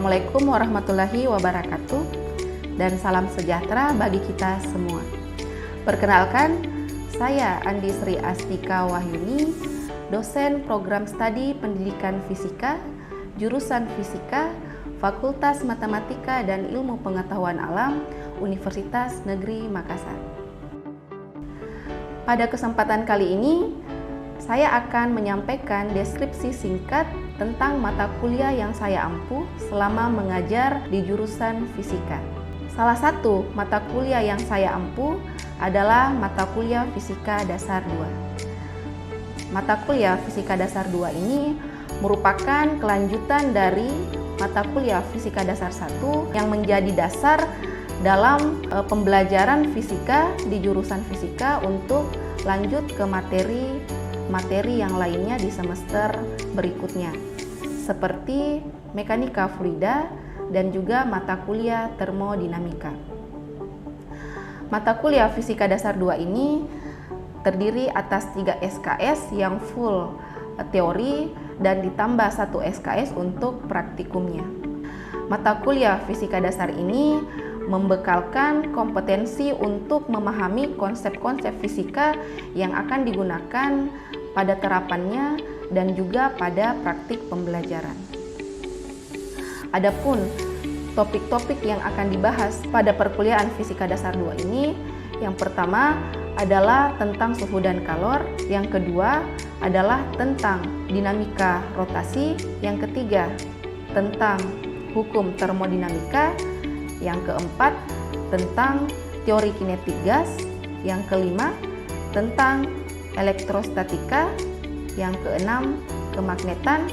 Assalamualaikum warahmatullahi wabarakatuh dan salam sejahtera bagi kita semua. Perkenalkan, saya Andi Sri Astika Wahyuni, dosen program studi pendidikan fisika, jurusan fisika, Fakultas Matematika dan Ilmu Pengetahuan Alam, Universitas Negeri Makassar. Pada kesempatan kali ini, saya akan menyampaikan deskripsi singkat tentang mata kuliah yang saya ampuh selama mengajar di jurusan fisika. Salah satu mata kuliah yang saya ampuh adalah mata kuliah Fisika Dasar 2. Mata kuliah Fisika Dasar 2 ini merupakan kelanjutan dari mata kuliah Fisika Dasar 1 yang menjadi dasar dalam pembelajaran fisika di jurusan fisika untuk lanjut ke materi yang lainnya di semester berikutnya, seperti mekanika fluida dan juga mata kuliah termodinamika. Mata kuliah Fisika Dasar 2 ini terdiri atas 3 SKS yang full teori dan ditambah 1 SKS untuk praktikumnya. Mata kuliah Fisika Dasar ini membekalkan kompetensi untuk memahami konsep-konsep fisika yang akan digunakan pada terapannya dan juga pada praktik pembelajaran. Adapun topik-topik yang akan dibahas pada perkuliahan Fisika Dasar 2 ini, yang pertama adalah tentang suhu dan kalor, yang kedua adalah tentang dinamika rotasi, yang ketiga tentang hukum termodinamika, yang keempat tentang teori kinetik gas, yang kelima tentang elektrostatika, yang keenam kemagnetan,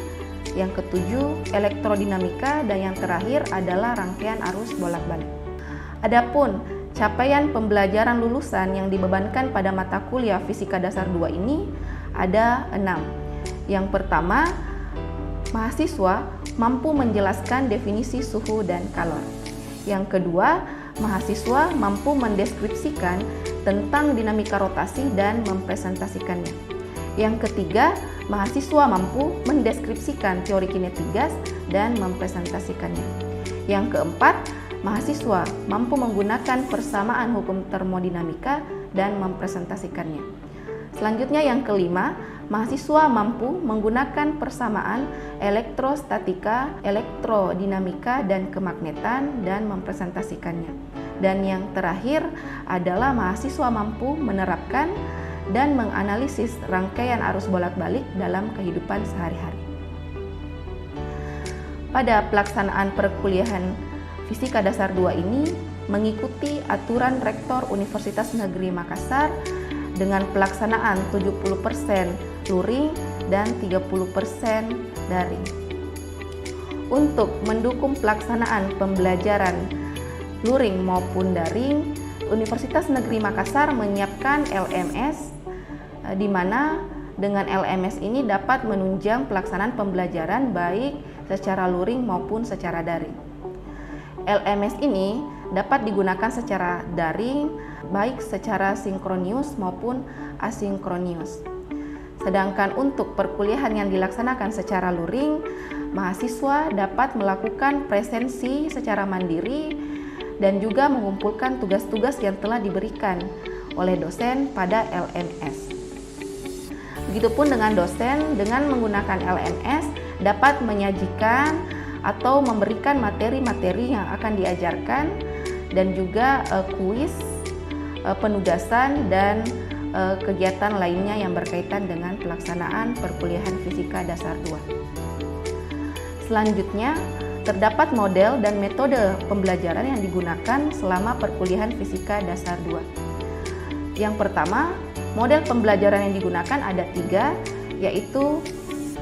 yang ketujuh elektrodinamika, dan yang terakhir adalah rangkaian arus bolak-balik. Adapun capaian pembelajaran lulusan yang dibebankan pada mata kuliah Fisika Dasar 2 ini ada 6. Yang pertama, mahasiswa mampu menjelaskan definisi suhu dan kalor. Yang kedua, mahasiswa mampu mendeskripsikan tentang dinamika rotasi dan mempresentasikannya. Yang ketiga, mahasiswa mampu mendeskripsikan teori kinetik gas dan mempresentasikannya. Yang keempat, mahasiswa mampu menggunakan persamaan hukum termodinamika dan mempresentasikannya. Selanjutnya yang kelima, mahasiswa mampu menggunakan persamaan elektrostatika, elektrodinamika, dan kemagnetan dan mempresentasikannya. Dan yang terakhir adalah mahasiswa mampu menerapkan dan menganalisis rangkaian arus bolak-balik dalam kehidupan sehari-hari. Pada pelaksanaan perkuliahan Fisika Dasar 2 ini mengikuti aturan Rektor Universitas Negeri Makassar dengan pelaksanaan 70% luring dan 30% daring. Untuk mendukung pelaksanaan pembelajaran luring maupun daring, Universitas Negeri Makassar menyiapkan LMS, di mana dengan LMS ini dapat menunjang pelaksanaan pembelajaran baik secara luring maupun secara daring. LMS ini dapat digunakan secara daring, baik secara sinkronius maupun asinkronus. Sedangkan untuk perkuliahan yang dilaksanakan secara luring, mahasiswa dapat melakukan presensi secara mandiri dan juga mengumpulkan tugas-tugas yang telah diberikan oleh dosen pada LMS. Begitupun dengan dosen, dengan menggunakan LMS dapat menyajikan atau memberikan materi-materi yang akan diajarkan dan juga kuis, penugasan, dan kegiatan lainnya yang berkaitan dengan pelaksanaan perkuliahan Fisika Dasar 2. Selanjutnya, terdapat model dan metode pembelajaran yang digunakan selama perkuliahan Fisika Dasar 2. Yang pertama, model pembelajaran yang digunakan ada 3, yaitu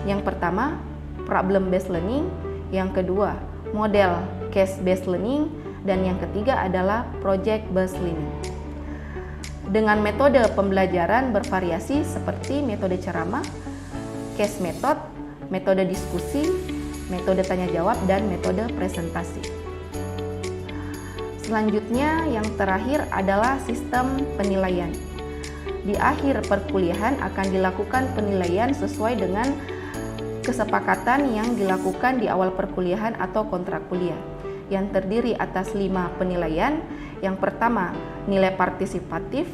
yang pertama, problem based learning, yang kedua, model case based learning, dan yang ketiga adalah project based learning. Dengan metode pembelajaran bervariasi seperti metode ceramah, case method, metode diskusi, metode tanya jawab, dan metode presentasi. Selanjutnya yang terakhir adalah sistem penilaian. Di akhir perkuliahan akan dilakukan penilaian sesuai dengan kesepakatan yang dilakukan di awal perkuliahan atau kontrak kuliah yang terdiri atas 5 penilaian. Yang pertama, nilai partisipatif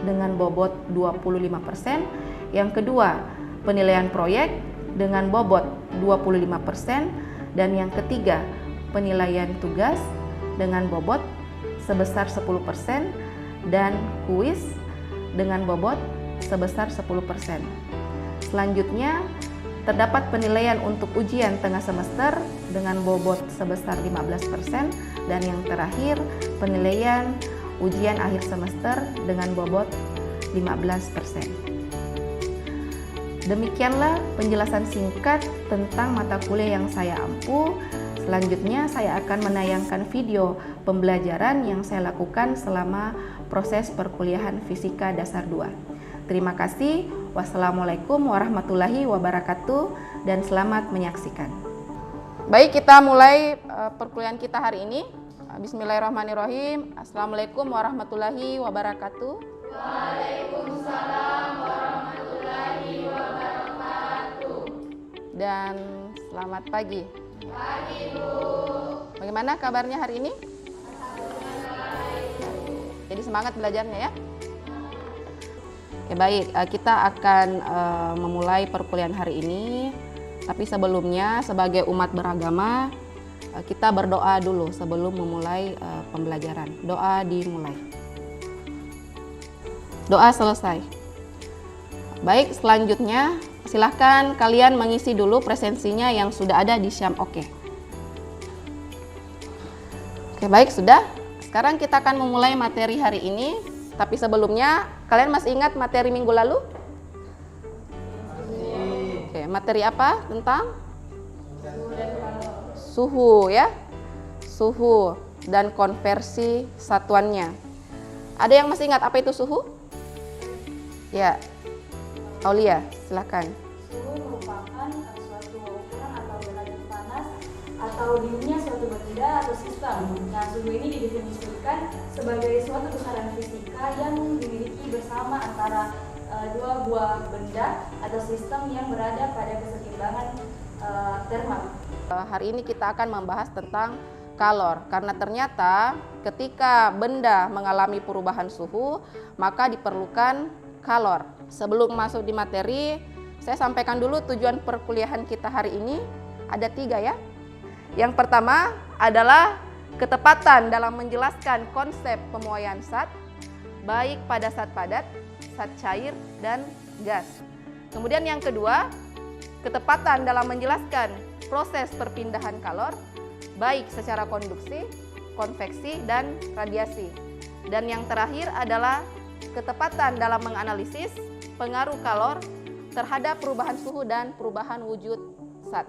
dengan bobot 25%. Yang kedua, penilaian proyek dengan bobot 25%. Dan yang ketiga, penilaian tugas dengan bobot sebesar 10% dan kuis dengan bobot sebesar 10%. Selanjutnya, terdapat penilaian untuk ujian tengah semester dengan bobot sebesar 15% dan yang terakhir penilaian ujian akhir semester dengan bobot 15%. Demikianlah penjelasan singkat tentang mata kuliah yang saya ampu. Selanjutnya saya akan menayangkan video pembelajaran yang saya lakukan selama proses perkuliahan Fisika Dasar 2. Terima kasih. Wassalamualaikum warahmatullahi wabarakatuh dan selamat menyaksikan. Baik, kita mulai perkuliahan kita hari ini. Bismillahirrahmanirrahim. Assalamualaikum warahmatullahi wabarakatuh. Waalaikumsalam warahmatullahi wabarakatuh. Dan selamat pagi. Pagi, Bu. Bagaimana kabarnya hari ini? Jadi semangat belajarnya ya. Oke, baik, kita akan memulai perkuliahan hari ini. Tapi sebelumnya sebagai umat beragama kita berdoa dulu sebelum memulai pembelajaran. Doa dimulai. Doa selesai. Baik, selanjutnya silahkan kalian mengisi dulu presensinya yang sudah ada di Syam Oke. Oke, baik, sudah. Sekarang kita akan memulai materi hari ini. Tapi sebelumnya, kalian masih ingat materi minggu lalu? Oke, materi apa tentang? Suhu ya. Suhu dan konversi satuannya. Ada yang masih ingat apa itu suhu? Ya, Aulia, silakan. Suhu merupakan suatu ukuran atau derajat panas atau dinginnya suatu benda atau sistem. Nah, suhu ini didefinisikan sebagai suatu besaran fisika yang dimiliki bersama antara dua buah benda atau sistem yang berada pada keseimbangan termal. Hari ini kita akan membahas tentang kalor, karena ternyata ketika benda mengalami perubahan suhu, maka diperlukan kalor. Sebelum masuk di materi, saya sampaikan dulu tujuan perkuliahan kita hari ini. Ada 3 ya. Yang pertama adalah ketepatan dalam menjelaskan konsep pemuaian zat, baik pada zat padat, zat cair, dan gas. Kemudian yang kedua, ketepatan dalam menjelaskan proses perpindahan kalor, baik secara konduksi, konveksi, dan radiasi. Dan yang terakhir adalah ketepatan dalam menganalisis pengaruh kalor terhadap perubahan suhu dan perubahan wujud zat.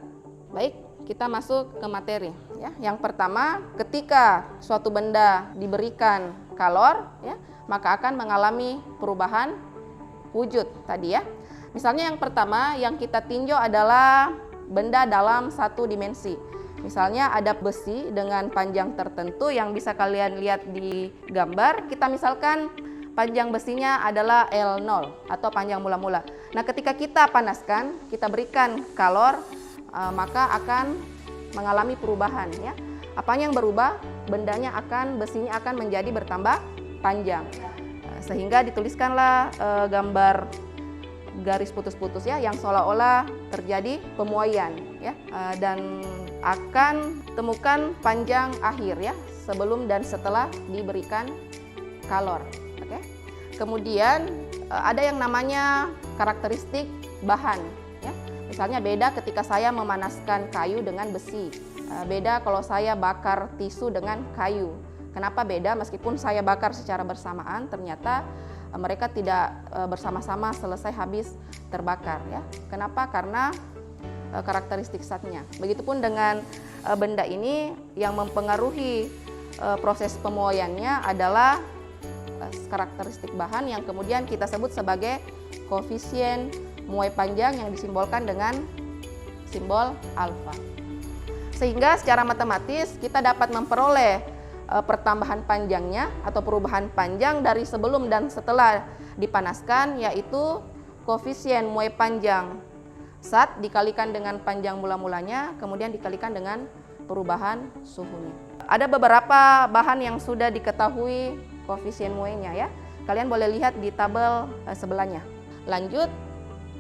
Baik, kita masuk ke materi ya. Yang pertama, ketika suatu benda diberikan kalor ya, maka akan mengalami perubahan wujud tadi ya. Misalnya yang pertama yang kita tinjau adalah benda dalam satu dimensi. Misalnya ada besi dengan panjang tertentu yang bisa kalian lihat di gambar. Kita misalkan panjang besinya adalah L0 atau panjang mula-mula. Nah, ketika kita panaskan, kita berikan kalor, maka akan mengalami perubahan ya. Apanya yang berubah? Bendanya besinya akan menjadi bertambah panjang. Sehingga dituliskanlah gambar garis putus-putus ya, yang seolah-olah terjadi pemuaian ya, dan akan temukan panjang akhir ya, sebelum dan setelah diberikan kalor. Oke. Kemudian ada yang namanya karakteristik bahan ya. Misalnya beda ketika saya memanaskan kayu dengan besi, beda kalau saya bakar tisu dengan kayu. Kenapa beda? Meskipun saya bakar secara bersamaan, ternyata mereka tidak bersama-sama selesai habis terbakar ya. Kenapa? Karena karakteristik zatnya. Begitupun dengan benda ini yang mempengaruhi proses pemuaiannya adalah karakteristik bahan yang kemudian kita sebut sebagai koefisien muai panjang yang disimbolkan dengan simbol alfa. Sehingga secara matematis kita dapat memperoleh pertambahan panjangnya atau perubahan panjang dari sebelum dan setelah dipanaskan, yaitu koefisien muai panjang Zat dikalikan dengan panjang mula-mulanya, kemudian dikalikan dengan perubahan suhunya. Ada beberapa bahan yang sudah diketahui koefisien muainya ya. Kalian boleh lihat di tabel sebelahnya. Lanjut,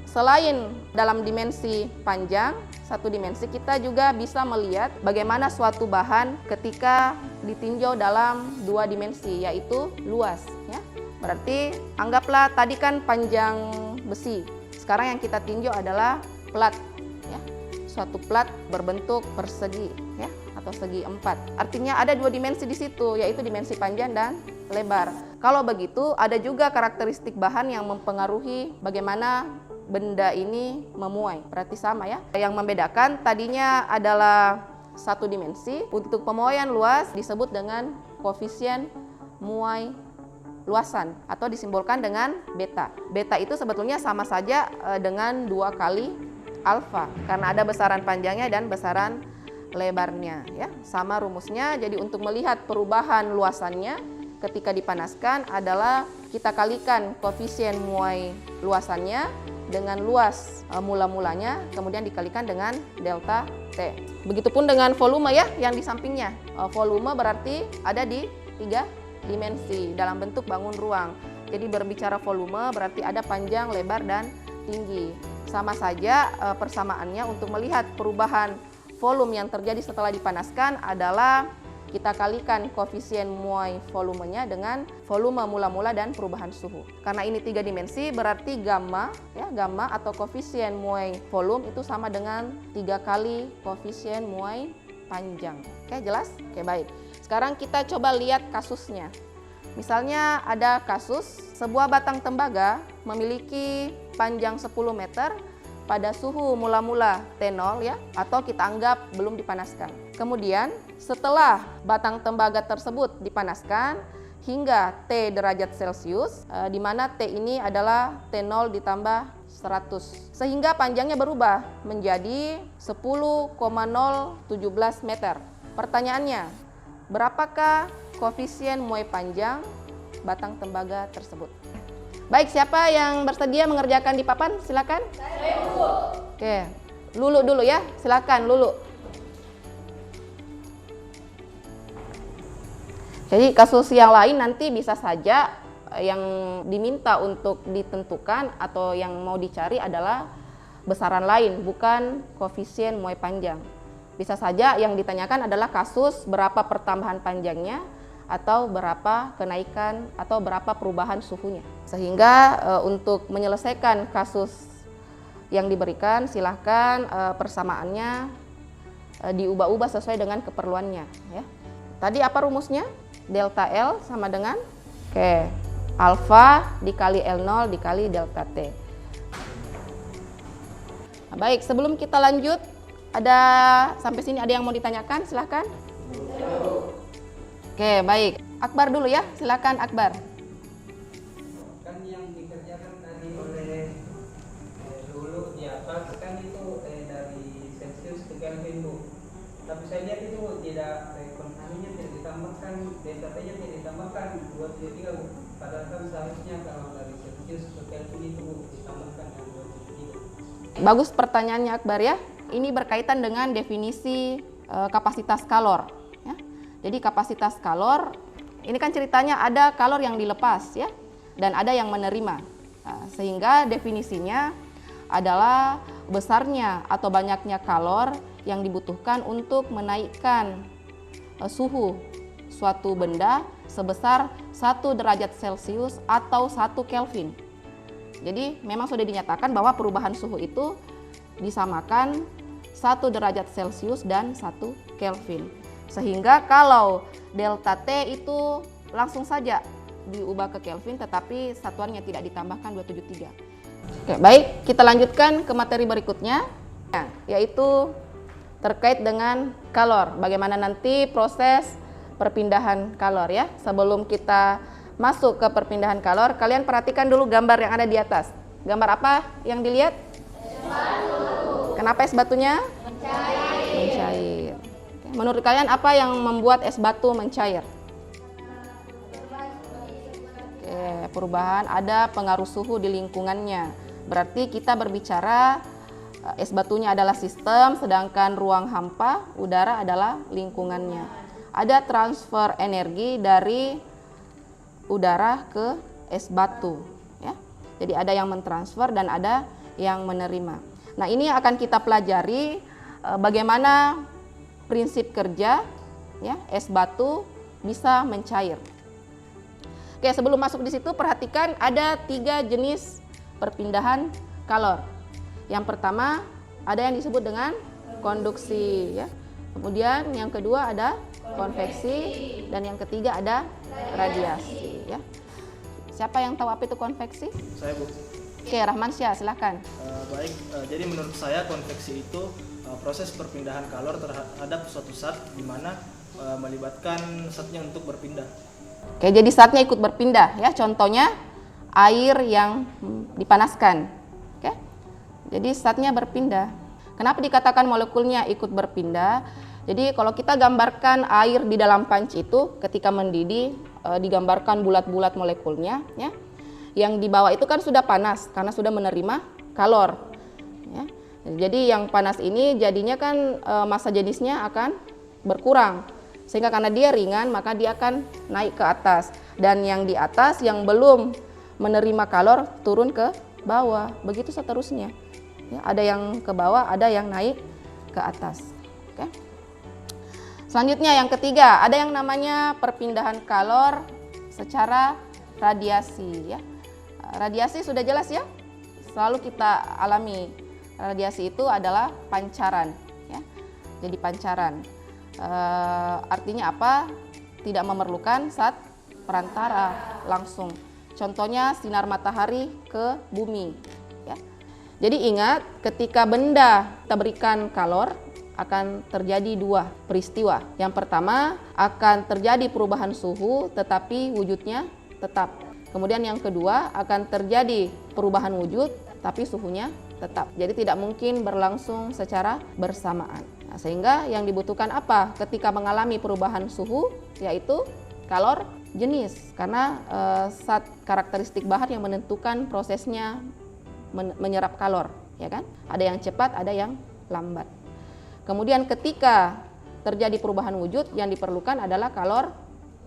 selain dalam dimensi panjang, satu dimensi, kita juga bisa melihat bagaimana suatu bahan ketika ditinjau dalam dua dimensi, yaitu luas ya. Berarti anggaplah tadi kan panjang besi. Sekarang yang kita tinjau adalah plat ya. Suatu plat berbentuk persegi ya, atau segi 4. Artinya ada dua dimensi di situ, yaitu dimensi panjang dan lebar. Kalau begitu, ada juga karakteristik bahan yang mempengaruhi bagaimana benda ini memuai. Berarti sama ya. Yang membedakan tadinya adalah satu dimensi, untuk pemuaian luas disebut dengan koefisien muai luasan atau disimbolkan dengan beta. Beta itu sebetulnya sama saja dengan 2 kali alfa karena ada besaran panjangnya dan besaran lebarnya ya. Sama rumusnya. Jadi untuk melihat perubahan luasannya ketika dipanaskan adalah kita kalikan koefisien muai luasannya dengan luas mula-mulanya, kemudian dikalikan dengan delta T. Begitupun dengan volume ya yang di sampingnya. Volume berarti ada di 3 dimensi dalam bentuk bangun ruang. Jadi berbicara volume berarti ada panjang, lebar, dan tinggi. Sama saja persamaannya untuk melihat perubahan volume yang terjadi setelah dipanaskan adalah kita kalikan koefisien muai volumenya dengan volume mula-mula dan perubahan suhu. Karena ini 3 dimensi berarti gamma ya, gamma atau koefisien muai volume itu sama dengan 3 kali koefisien muai panjang. Oke, jelas? Oke, baik. Sekarang kita coba lihat kasusnya. Misalnya ada kasus sebuah batang tembaga memiliki panjang 10 meter pada suhu mula-mula T0 ya, atau kita anggap belum dipanaskan. Kemudian setelah batang tembaga tersebut dipanaskan hingga T derajat Celcius, di mana T ini adalah T0 ditambah 100, sehingga panjangnya berubah menjadi 10,017 meter. Pertanyaannya, berapakah koefisien muai panjang batang tembaga tersebut? Baik, siapa yang bersedia mengerjakan di papan? Silakan. Saya dulu. Oke, Lulu dulu ya. Silakan Lulu. Jadi kasus yang lain nanti bisa saja yang diminta untuk ditentukan atau yang mau dicari adalah besaran lain, bukan koefisien muai panjang. Bisa saja yang ditanyakan adalah kasus berapa pertambahan panjangnya atau berapa kenaikan atau berapa perubahan suhunya. Sehingga untuk menyelesaikan kasus yang diberikan silahkan persamaannya diubah-ubah sesuai dengan keperluannya ya. Tadi apa rumusnya? Delta L sama dengan alfa dikali L0 dikali delta T. Nah, baik, sebelum kita lanjut, ada sampai sini ada yang mau ditanyakan? Silahkan. Oke, baik. Akbar dulu ya, silakan Akbar. Kan yang dikerjakan tadi oleh Lulu di atas kan itu dari Celsius ke Kelvin Bu. Tapi saya lihat itu tidak konstannya tidak ditambahkan, delta T-nya tidak ditambahkan 273 Bu. Padahal kan seharusnya kalau dari Celsius ke Kelvin itu Bu ditambahkan yang 273. Bagus pertanyaannya Akbar ya. Ini berkaitan dengan definisi kapasitas kalor. Ya. Jadi kapasitas kalor, ini kan ceritanya ada kalor yang dilepas ya, dan ada yang menerima. Nah, sehingga definisinya adalah besarnya atau banyaknya kalor yang dibutuhkan untuk menaikkan suhu suatu benda sebesar 1 derajat Celcius atau 1 Kelvin. Jadi memang sudah dinyatakan bahwa perubahan suhu itu disamakan 1 derajat Celcius dan 1 Kelvin. Sehingga kalau delta T itu langsung saja diubah ke Kelvin, tetapi satuannya tidak ditambahkan 273. Oke, baik, kita lanjutkan ke materi berikutnya, yaitu terkait dengan kalor. Bagaimana nanti proses perpindahan kalor ya. Sebelum kita masuk ke perpindahan kalor, kalian perhatikan dulu gambar yang ada di atas. Gambar apa yang dilihat? Kenapa es batunya? Mencair. Menurut kalian apa yang membuat es batu mencair? Perubahan, ada pengaruh suhu di lingkungannya. Berarti kita berbicara Es batunya adalah sistem, sedangkan ruang hampa, udara adalah lingkungannya. Ada transfer energi dari udara ke es batu, ya. Jadi ada yang mentransfer dan ada yang menerima. Nah, ini akan kita pelajari bagaimana prinsip kerja, ya, es batu bisa mencair. Oke, sebelum masuk di situ perhatikan ada 3 jenis perpindahan kalor. Yang pertama ada yang disebut dengan konduksi, ya. Kemudian yang kedua ada konveksi dan yang ketiga ada radiasi, ya. Siapa yang tahu apa itu konveksi? Saya, Bu. Oke, Rahmansyah, silakan. Baik, jadi menurut saya konveksi itu proses perpindahan kalor terhadap suatu zat di mana melibatkan zatnya untuk berpindah. Oke, jadi zatnya ikut berpindah, ya. Contohnya air yang dipanaskan. Oke. Jadi zatnya berpindah. Kenapa dikatakan molekulnya ikut berpindah? Jadi kalau kita gambarkan air di dalam panci itu ketika mendidih, digambarkan bulat-bulat molekulnya, ya. Yang di bawah itu kan sudah panas karena sudah menerima kalor, ya. Jadi yang panas ini jadinya kan massa jenisnya akan berkurang. Sehingga karena dia ringan maka dia akan naik ke atas, dan yang di atas yang belum menerima kalor turun ke bawah, begitu seterusnya, ya, ada yang ke bawah, ada yang naik ke atas. Oke. Selanjutnya yang ketiga ada yang namanya perpindahan kalor secara radiasi, ya. Radiasi sudah jelas, ya, selalu kita alami. Radiasi itu adalah pancaran, ya. Jadi pancaran artinya apa? Tidak memerlukan zat perantara langsung. Contohnya sinar matahari ke bumi, ya. Jadi ingat, ketika benda kita berikan kalor akan terjadi 2 peristiwa. Yang pertama akan terjadi perubahan suhu tetapi wujudnya tetap. Kemudian yang kedua akan terjadi perubahan wujud tapi suhunya tetap. Jadi tidak mungkin berlangsung secara bersamaan. Nah, sehingga yang dibutuhkan apa ketika mengalami perubahan suhu, yaitu kalor jenis, karena zat karakteristik bahan yang menentukan prosesnya menyerap kalor, ya kan? Ada yang cepat, ada yang lambat. Kemudian ketika terjadi perubahan wujud, yang diperlukan adalah kalor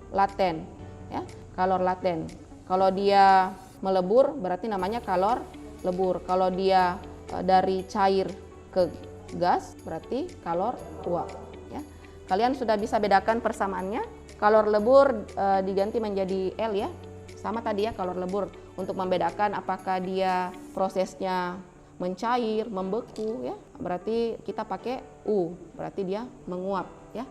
laten, ya, kalor laten. Kalau dia melebur berarti namanya kalor lebur. Kalau dia dari cair ke gas berarti kalor uap, ya. Kalian sudah bisa bedakan persamaannya. Kalor lebur diganti menjadi L, ya. Sama tadi, ya, kalor lebur untuk membedakan apakah dia prosesnya mencair, membeku, ya. Berarti kita pakai U, berarti dia menguap, ya.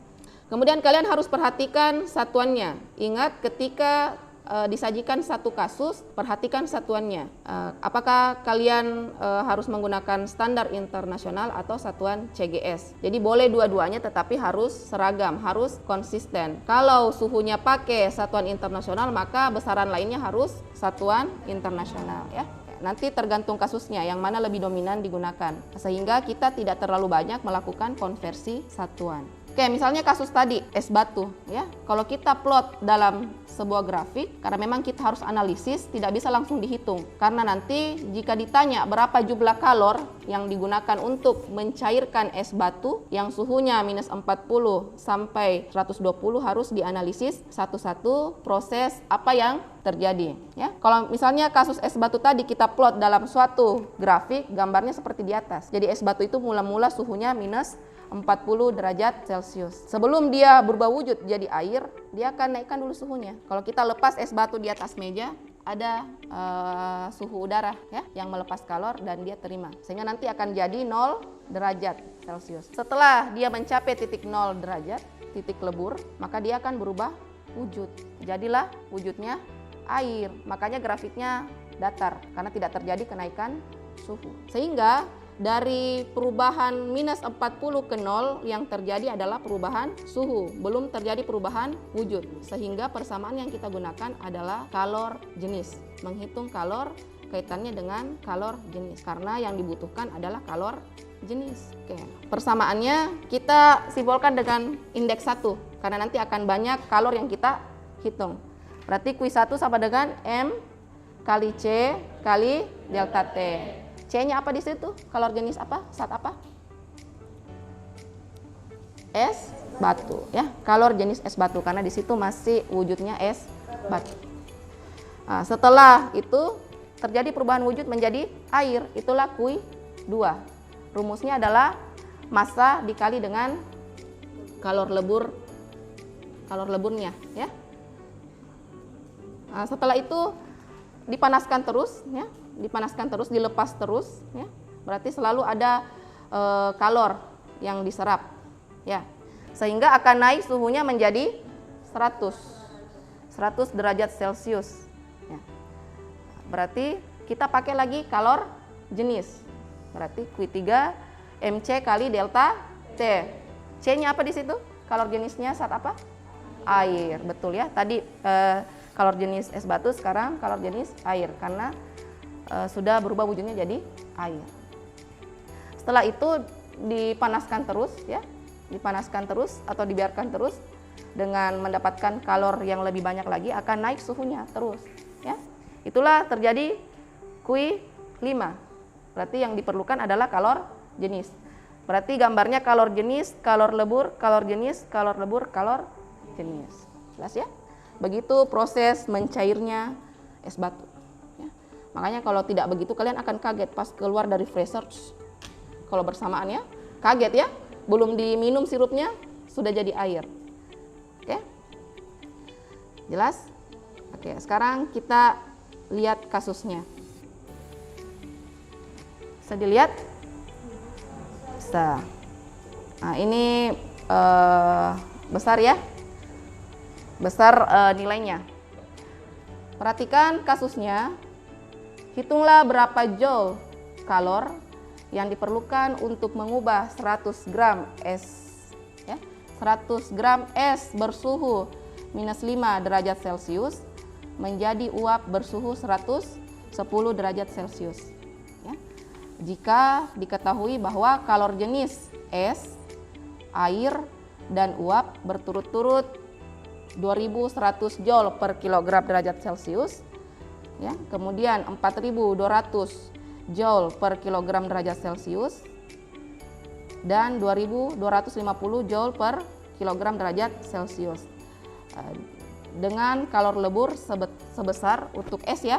Kemudian kalian harus perhatikan satuannya. Ingat ketika disajikan satu kasus, perhatikan satuannya. Apakah kalian harus menggunakan standar internasional atau satuan CGS? Jadi boleh dua-duanya tetapi harus seragam, harus konsisten. Kalau suhunya pakai satuan internasional maka besaran lainnya harus satuan internasional, ya. Nanti tergantung kasusnya yang mana lebih dominan digunakan, sehingga kita tidak terlalu banyak melakukan konversi satuan. Oke, misalnya kasus tadi es batu, ya. Kalau kita plot dalam sebuah grafik, karena memang kita harus analisis, tidak bisa langsung dihitung. Karena nanti jika ditanya berapa jumlah kalor yang digunakan untuk mencairkan es batu yang suhunya minus 40 sampai 120, harus dianalisis satu-satu proses apa yang terjadi, ya. Kalau misalnya kasus es batu tadi kita plot dalam suatu grafik, gambarnya seperti di atas. Jadi es batu itu mula-mula suhunya minus 40 derajat Celcius. Sebelum dia berubah wujud jadi air, dia akan naikkan dulu suhunya. Kalau kita lepas es batu di atas meja, ada suhu udara, ya, yang melepas kalor dan dia terima. Sehingga nanti akan jadi 0 derajat Celcius. Setelah dia mencapai titik 0 derajat, titik lebur, maka dia akan berubah wujud. Jadilah wujudnya air. Makanya grafiknya datar karena tidak terjadi kenaikan suhu. Sehingga dari perubahan minus 40 ke 0 yang terjadi adalah perubahan suhu, belum terjadi perubahan wujud. Sehingga persamaan yang kita gunakan adalah kalor jenis. Menghitung kalor kaitannya dengan kalor jenis, karena yang dibutuhkan adalah kalor jenis. Oke. Persamaannya kita simbolkan dengan indeks 1, karena nanti akan banyak kalor yang kita hitung. Berarti Q1 sama dengan M kali C kali delta T. C C-nya apa di situ? Kalor jenis apa? Zat apa? Es batu ya. Kalor jenis es batu karena di situ masih wujudnya es batu. Nah, setelah itu terjadi perubahan wujud menjadi air, itulah Q2. Rumusnya adalah massa dikali dengan kalor leburnya ya. Nah, setelah itu dipanaskan terus ya, dilepas terus ya. Berarti selalu ada kalor yang diserap ya. Sehingga akan naik suhunya menjadi 100 derajat Celcius ya. Berarti kita pakai lagi kalor jenis. Berarti Q3 MC kali delta T. C-nya apa di situ? Kalor jenisnya zat apa? Air, betul ya. Tadi kalor jenis es batu, sekarang kalor jenis air karena sudah berubah wujudnya jadi air. Setelah itu dipanaskan terus ya, dipanaskan terus atau dibiarkan terus dengan mendapatkan kalor yang lebih banyak lagi akan naik suhunya terus ya. Itulah terjadi Q5. Berarti yang diperlukan adalah kalor jenis. Berarti gambarnya kalor jenis, kalor lebur, kalor jenis, kalor lebur, kalor jenis. Jelas ya? Begitu proses mencairnya es batu ya. Makanya kalau tidak begitu kalian akan kaget pas keluar dari freezer. Kalau bersamaan ya, kaget ya. Belum diminum sirupnya sudah jadi air. Oke? Jelas? Oke, sekarang kita lihat kasusnya. Bisa dilihat? Bisa. Nah, ini besar ya. Besar nilainya. Perhatikan kasusnya. Hitunglah berapa joule kalor yang diperlukan untuk mengubah 100 gram es ya. 100 gram es bersuhu minus 5 derajat Celcius menjadi uap bersuhu 110 derajat Celcius ya. Jika diketahui bahwa kalor jenis es, air, dan uap berturut-turut 2100 joule per kilogram derajat Celcius ya, kemudian 4200 joule per kilogram derajat Celcius dan 2250 joule per kilogram derajat Celcius. Dengan kalor lebur sebesar untuk es ya.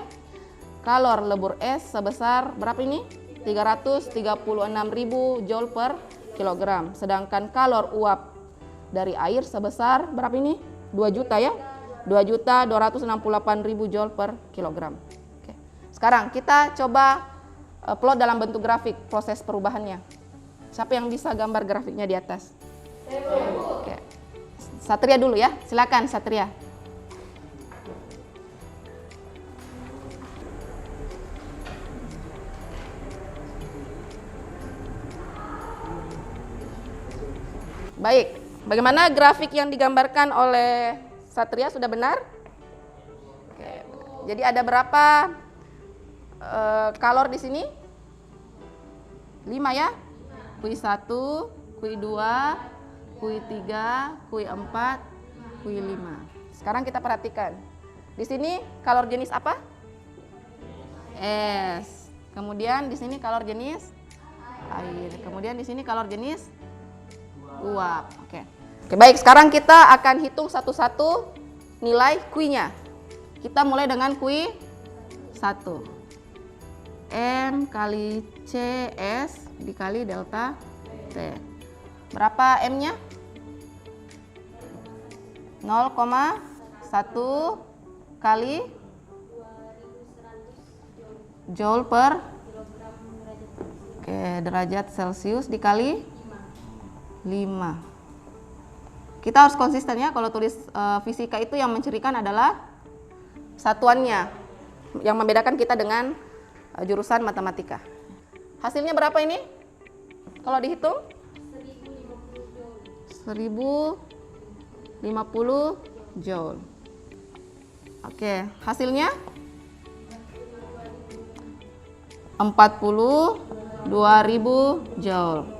Kalor lebur es sebesar berapa ini? 336.000 joule per kilogram. Sedangkan kalor uap dari air sebesar berapa ini? 2 juta ya. 2.268.000 joule per kilogram. Oke. Sekarang kita coba plot dalam bentuk grafik proses perubahannya. Siapa yang bisa gambar grafiknya di atas? Oke. Satria dulu ya, silakan Satria. Baik, bagaimana grafik yang digambarkan oleh Satria sudah benar? Oke. Jadi ada berapa kalor di sini? 5 ya? Q1, Q2, Q3, Q4, Q5. Sekarang kita perhatikan. Di sini kalor jenis apa? Es. Kemudian di sini kalor jenis air. Kemudian di sini kalor jenis uap. Oke. Oke, baik. Sekarang kita akan hitung satu-satu nilai Q-nya. Kita mulai dengan Q1. M kali CS dikali delta T. Berapa M-nya? 0,1 kali joule per derajat Celcius dikali 5. Kita harus konsisten ya, kalau tulis fisika itu yang mencirikan adalah satuannya. Yang membedakan kita dengan jurusan matematika. Hasilnya berapa ini? Kalau dihitung? 1050 joule. Oke, hasilnya 42.000 joule.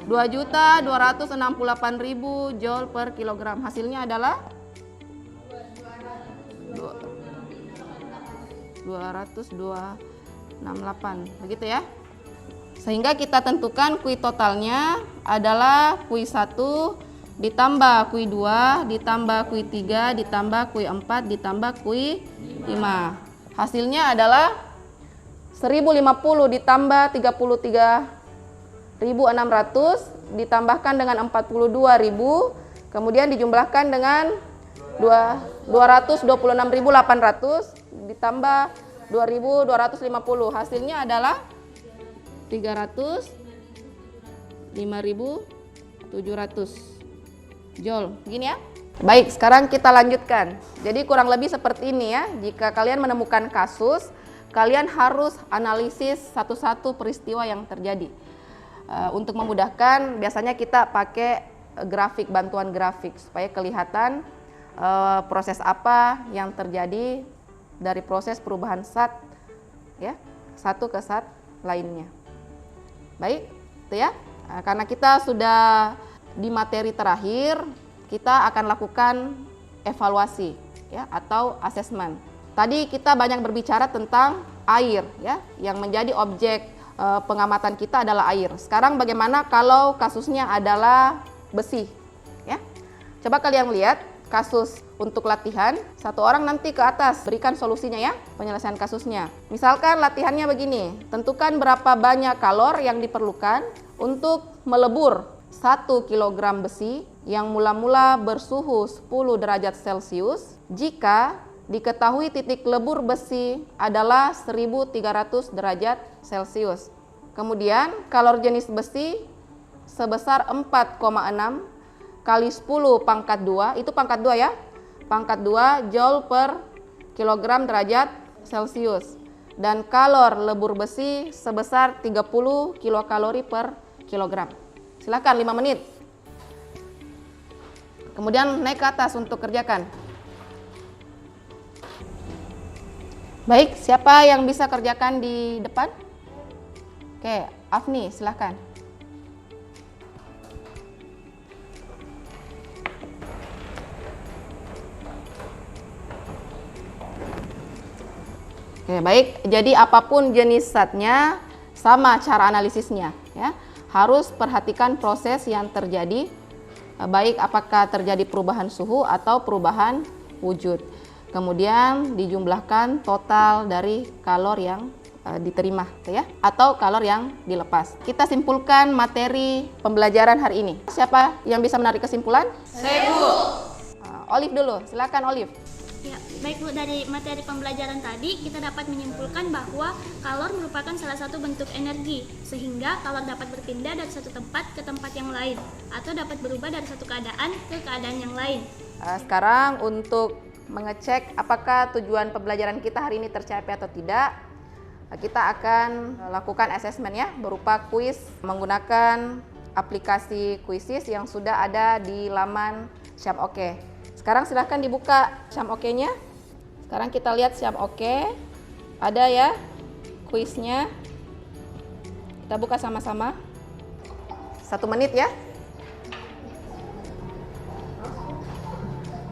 2.268.000 joule per kilogram. Hasilnya adalah 202 68, begitu ya. Sehingga kita tentukan kui totalnya adalah kui 1 ditambah kui 2 ditambah kui 3 ditambah kui 4 ditambah kui 5. Hasilnya adalah 1050 ditambah 33.600 ditambahkan dengan 42.000, kemudian dijumlahkan dengan 226.800 ditambah 2.250. Hasilnya adalah 305.700 joule. Begini ya. Baik, sekarang kita lanjutkan. Jadi kurang lebih seperti ini ya. Jika kalian menemukan kasus, kalian harus analisis satu-satu peristiwa yang terjadi. Untuk memudahkan, biasanya kita pakai grafik, bantuan grafik supaya kelihatan proses apa yang terjadi dari proses perubahan zat ya, satu ke zat lainnya. Baik, itu ya. Karena kita sudah di materi terakhir, kita akan lakukan evaluasi ya atau asesmen. Tadi kita banyak berbicara tentang air ya, yang menjadi objek pengamatan kita adalah air. Sekarang bagaimana kalau kasusnya adalah besi ya? Coba kalian lihat kasus untuk latihan, satu orang nanti ke atas berikan solusinya ya, penyelesaian kasusnya. Misalkan latihannya begini, tentukan berapa banyak kalor yang diperlukan untuk melebur 1 kg besi yang mula-mula bersuhu 10 derajat Celcius jika diketahui titik lebur besi adalah 1300 derajat Celcius. Kemudian kalor jenis besi sebesar 4,6 kali 10 pangkat 2, itu pangkat 2 ya, pangkat 2 joule per kilogram derajat Celcius. Dan kalor lebur besi sebesar 30 kilokalori per kilogram. Silakan 5 menit. Kemudian naik ke atas untuk kerjakan. Baik, siapa yang bisa kerjakan di depan? Oke, Afni, silahkan. Oke, baik. Jadi apapun jenis zatnya, sama cara analisisnya ya. Harus perhatikan proses yang terjadi, baik apakah terjadi perubahan suhu atau perubahan wujud. Kemudian dijumlahkan total dari kalor yang diterima ya, atau kalor yang dilepas. Kita simpulkan materi pembelajaran hari ini. Siapa yang bisa menarik kesimpulan? Saya, Bu. Olive dulu, silakan Olive. Ya, baik Bu, dari materi pembelajaran tadi kita dapat menyimpulkan bahwa kalor merupakan salah satu bentuk energi, sehingga kalor dapat berpindah dari satu tempat ke tempat yang lain, atau dapat berubah dari satu keadaan ke keadaan yang lain. Sekarang untuk mengecek apakah tujuan pembelajaran kita hari ini tercapai atau tidak, kita akan lakukan asesmen ya, berupa kuis menggunakan aplikasi Quizizz yang sudah ada di laman Syam-Oke. Sekarang silahkan dibuka Syam-Oke-nya. Sekarang kita lihat Syam-Oke, ada ya kuisnya. Kita buka sama-sama. 1 menit ya.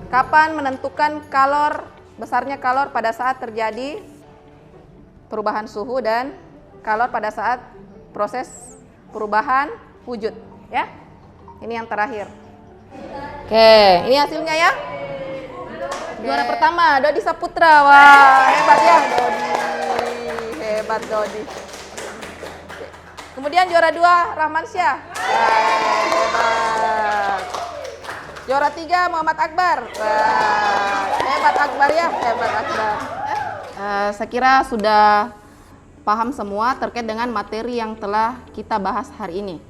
Kapan menentukan kalor, besarnya kalor pada saat terjadi perubahan suhu dan kalor pada saat proses perubahan wujud ya. Ini yang terakhir. Oke, ini hasilnya ya. Juara pertama Dodi Saputra. Wah, hebat ya Dodi. Hebat Dodi. Kemudian juara 2 Rahman Syah. Hebat. Juara 3 Muhammad Akbar. Wah, hebat Akbar ya, hebat Akbar. Saya kira sudah paham semua terkait dengan materi yang telah kita bahas hari ini.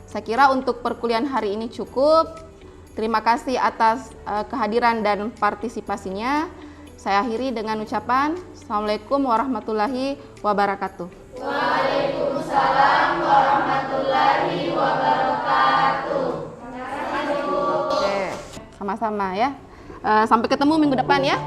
Saya kira untuk perkuliahan hari ini cukup. Terima kasih atas kehadiran dan partisipasinya. Saya akhiri dengan ucapan Assalamualaikum warahmatullahi wabarakatuh. Waalaikumsalam warahmatullahi wabarakatuh. Oke, sama-sama ya. Sampai ketemu minggu depan ya.